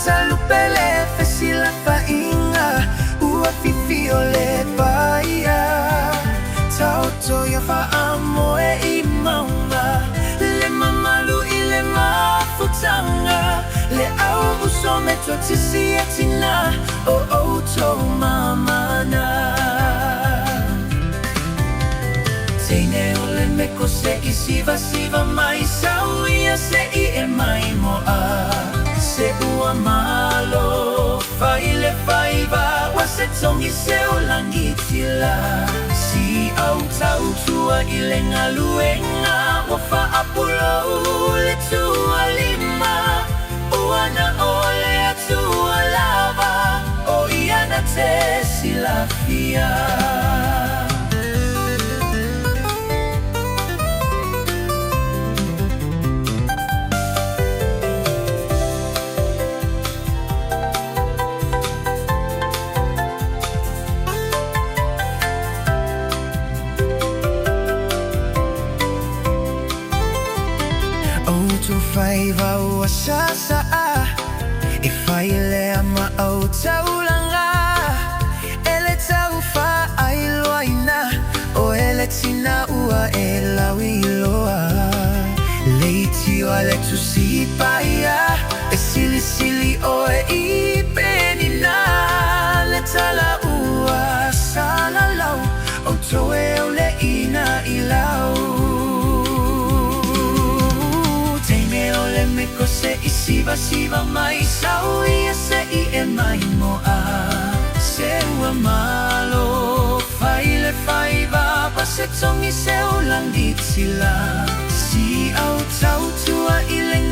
salupele fesila fainga ua fifi ole paia tauto ya faamo e imaunga le mamalu ile mafutanga le Auuso Metotisi etina o to mamana Teine ole Meko se siva mai sauia se I mai moa se ua malo faile faiva wa se tongi se o langitila si au tautua ile ngaluenga wa fa apulo le tua lima uana ole atua lava o iana te silafia Faiva ua sasaa e faile ama au taulanga ele tau fa ailoaina o ele tina ua e lawiloa leiti o ale tusi paia e sili o e I penina le tala ua salalau o toe o le ina ilau Meko se siva mai sauia se I mai moa se ua malo faile faiva pa se tongi se o langitila si au tautua ile